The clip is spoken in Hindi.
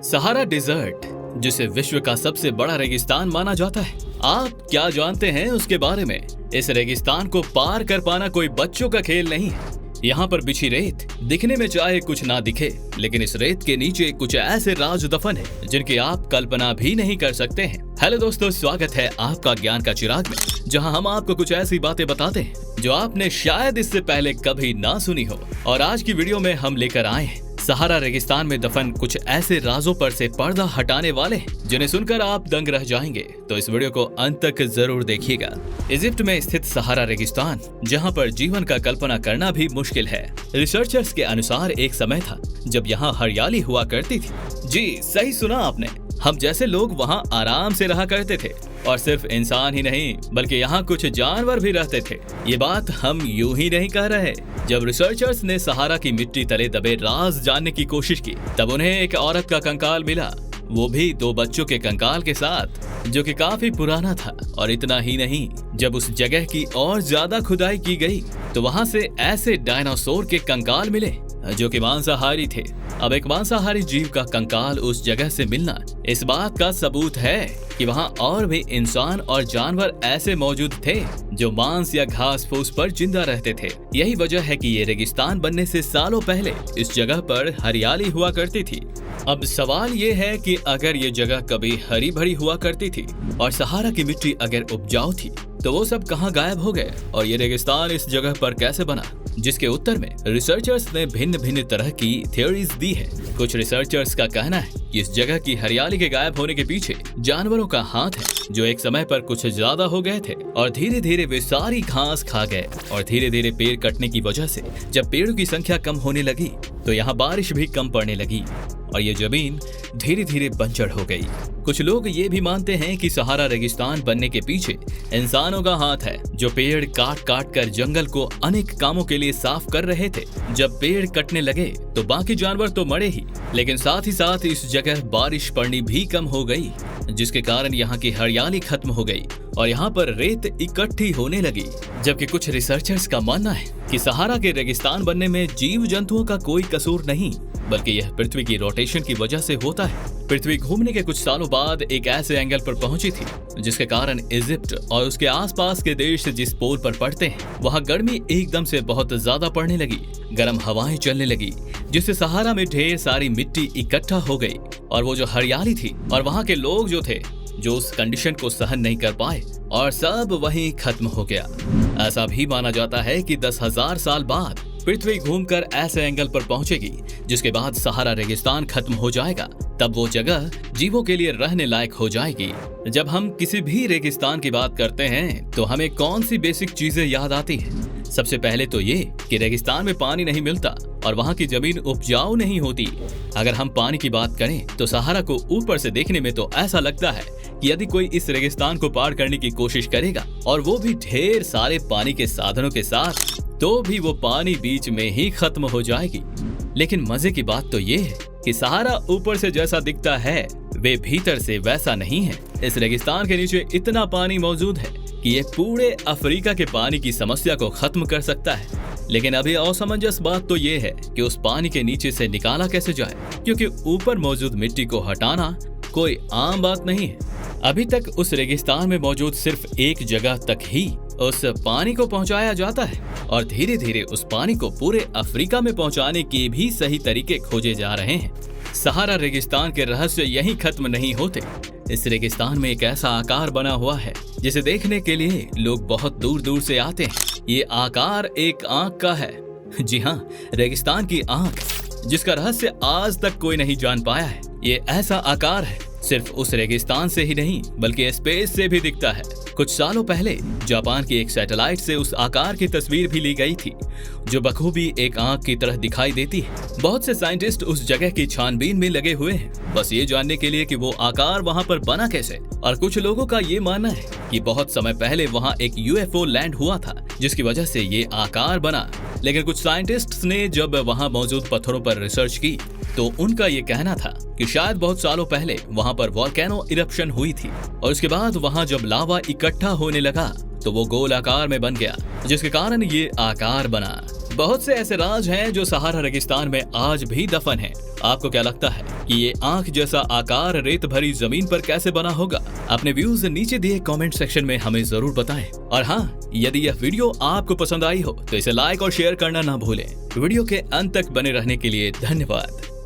सहारा डिजर्ट, जिसे विश्व का सबसे बड़ा रेगिस्तान माना जाता है, आप क्या जानते हैं उसके बारे में? इस रेगिस्तान को पार कर पाना कोई बच्चों का खेल नहीं है। यहाँ पर बिछी रेत दिखने में चाहे कुछ ना दिखे, लेकिन इस रेत के नीचे कुछ ऐसे राज दफन है जिनकी आप कल्पना भी नहीं कर सकते हैं। हेलो दोस्तों, स्वागत है आपका ज्ञान का चिराग में, जहां हम आपको कुछ ऐसी बातें बताते हैं जो आपने शायद इससे पहले कभी ना सुनी हो। और आज की वीडियो में हम लेकर आए हैं सहारा रेगिस्तान में दफन कुछ ऐसे राजों पर से पर्दा हटाने वाले जिन्हें सुनकर आप दंग रह जाएंगे। तो इस वीडियो को अंत तक जरूर देखिएगा। इजिप्ट में स्थित सहारा रेगिस्तान, जहां पर जीवन का कल्पना करना भी मुश्किल है। रिसर्चर्स के अनुसार एक समय था जब यहाँ हरियाली हुआ करती थी। जी सही सुना आपने, हम जैसे लोग वहाँ आराम से रहा करते थे। और सिर्फ इंसान ही नहीं बल्कि यहाँ कुछ जानवर भी रहते थे। ये बात हम यूं ही नहीं कह रहे। जब रिसर्चर्स ने सहारा की मिट्टी तले दबे राज जानने की कोशिश की, तब उन्हें एक औरत का कंकाल मिला, वो भी 2 बच्चों के कंकाल के साथ, जो कि काफी पुराना था। और इतना ही नहीं, जब उस जगह की और ज्यादा खुदाई की गई तो वहाँ से ऐसे डायनासोर के कंकाल मिले जो कि मांसाहारी थे। अब एक मांसाहारी जीव का कंकाल उस जगह से मिलना इस बात का सबूत है कि वहाँ और भी इंसान और जानवर ऐसे मौजूद थे जो मांस या घास फूस पर जिंदा रहते थे। यही वजह है कि ये रेगिस्तान बनने से सालों पहले इस जगह पर हरियाली हुआ करती थी। अब सवाल ये है कि अगर ये जगह कभी हरी भरी हुआ करती थी और सहारा की मिट्टी अगर उपजाऊ थी, तो वो सब कहाँ गायब हो गए और ये रेगिस्तान इस जगह पर कैसे बना? जिसके उत्तर में रिसर्चर्स ने भिन्न भिन्न तरह की थ्योरीज दी है। कुछ रिसर्चर्स का कहना है कि इस जगह की हरियाली के गायब होने के पीछे जानवरों का हाथ है, जो एक समय पर कुछ ज्यादा हो गए थे और धीरे धीरे वे सारी घास खा गए। और धीरे धीरे पेड़ कटने की वजह से जब पेड़ों की संख्या कम होने लगी तो यहाँ बारिश भी कम पड़ने लगी और ये जमीन धीरे धीरे बंजर हो गई। कुछ लोग ये भी मानते हैं कि सहारा रेगिस्तान बनने के पीछे इंसानों का हाथ है, जो पेड़ काट काट कर जंगल को अनेक कामों के लिए साफ कर रहे थे। जब पेड़ कटने लगे तो बाकी जानवर तो मरे ही, लेकिन साथ ही साथ इस जगह बारिश पड़नी भी कम हो गई, जिसके कारण यहाँ की हरियाली खत्म हो गई और यहाँ पर रेत इकट्ठी होने लगी। जबकि कुछ रिसर्चर्स का मानना है कि सहारा के रेगिस्तान बनने में जीव जंतुओं का कोई कसूर नहीं, बल्कि यह पृथ्वी की रोटेशन की वजह से होता है। पृथ्वी घूमने के कुछ सालों बाद एक ऐसे एंगल पर पहुंची थी जिसके कारण इजिप्ट और उसके आसपास के देश जिस पोल पर पड़ते हैं, वहां गर्मी एकदम से बहुत ज्यादा पड़ने लगी। गर्म हवाएं चलने लगी, जिससे सहारा में ढेर सारी मिट्टी इकट्ठा हो गई और वो जो हरियाली थी और वहां के लोग जो थे, जो उस कंडीशन को सहन नहीं कर पाए और सब वहीं खत्म हो गया। ऐसा भी माना जाता है कि 10,000 साल बाद पृथ्वी घूमकर ऐसे एंगल पर पहुंचेगी जिसके बाद सहारा रेगिस्तान खत्म हो जाएगा। तब वो जगह जीवों के लिए रहने लायक हो जाएगी। जब हम किसी भी रेगिस्तान की बात करते हैं तो हमें कौन सी बेसिक चीजें याद आती हैं? सबसे पहले तो ये कि रेगिस्तान में पानी नहीं मिलता और वहाँ की जमीन उपजाऊ नहीं होती। अगर हम पानी की बात करें तो सहारा को ऊपर से देखने में तो ऐसा लगता है कि यदि कोई इस रेगिस्तान को पार करने की कोशिश करेगा और वो भी ढेर सारे पानी के साधनों के साथ, तो भी वो पानी बीच में ही खत्म हो जाएगी। लेकिन मजे की बात तो ये है कि सहारा ऊपर से जैसा दिखता है वे भीतर से वैसा नहीं है। इस रेगिस्तान के नीचे इतना पानी मौजूद है कि ये पूरे अफ्रीका के पानी की समस्या को खत्म कर सकता है। लेकिन अभी असमंजस बात तो ये है कि उस पानी के नीचे से निकाला कैसे जाए, क्योंकि ऊपर मौजूद मिट्टी को हटाना कोई आम बात नहीं है। अभी तक उस रेगिस्तान में मौजूद सिर्फ एक जगह तक ही उस पानी को पहुंचाया जाता है और धीरे धीरे उस पानी को पूरे अफ्रीका में पहुंचाने के भी सही तरीके खोजे जा रहे हैं। सहारा रेगिस्तान के रहस्य यहीं खत्म नहीं होते। इस रेगिस्तान में एक ऐसा आकार बना हुआ है जिसे देखने के लिए लोग बहुत दूर दूर से आते हैं। ये आकार एक आंख का है। जी हाँ, रेगिस्तान की आंख, जिसका रहस्य आज तक कोई नहीं जान पाया है। ये ऐसा आकार है सिर्फ उस रेगिस्तान से ही नहीं बल्कि स्पेस से भी दिखता है। कुछ सालों पहले जापान की एक सैटेलाइट से उस आकार की तस्वीर भी ली गई थी, जो बखूबी एक आंख की तरह दिखाई देती है। बहुत से साइंटिस्ट उस जगह की छानबीन में लगे हुए हैं, बस ये जानने के लिए कि वो आकार वहाँ पर बना कैसे। और कुछ लोगों का ये मानना है कि बहुत समय पहले वहाँ एक यूएफओ लैंड हुआ था, जिसकी वजह से ये आकार बना। लेकिन कुछ साइंटिस्ट्स ने जब वहाँ मौजूद पत्थरों पर रिसर्च की तो उनका ये कहना था कि शायद बहुत सालों पहले वहाँ पर वोल्केनो इरप्शन हुई थी और उसके बाद वहाँ जब लावा इकट्ठा होने लगा तो वो गोल आकार में बन गया, जिसके कारण ये आकार बना। बहुत से ऐसे राज हैं जो सहारा रेगिस्तान में आज भी दफन हैं। आपको क्या लगता है, कि ये आंख जैसा आकार रेत भरी जमीन पर कैसे बना होगा। अपने व्यूज नीचे दिए कमेंट सेक्शन में हमें जरूर बताएं। और हाँ, यदि यह वीडियो आपको पसंद आई हो तो इसे लाइक और शेयर करना ना भूलें। वीडियो के अंत तक बने रहने के लिए धन्यवाद।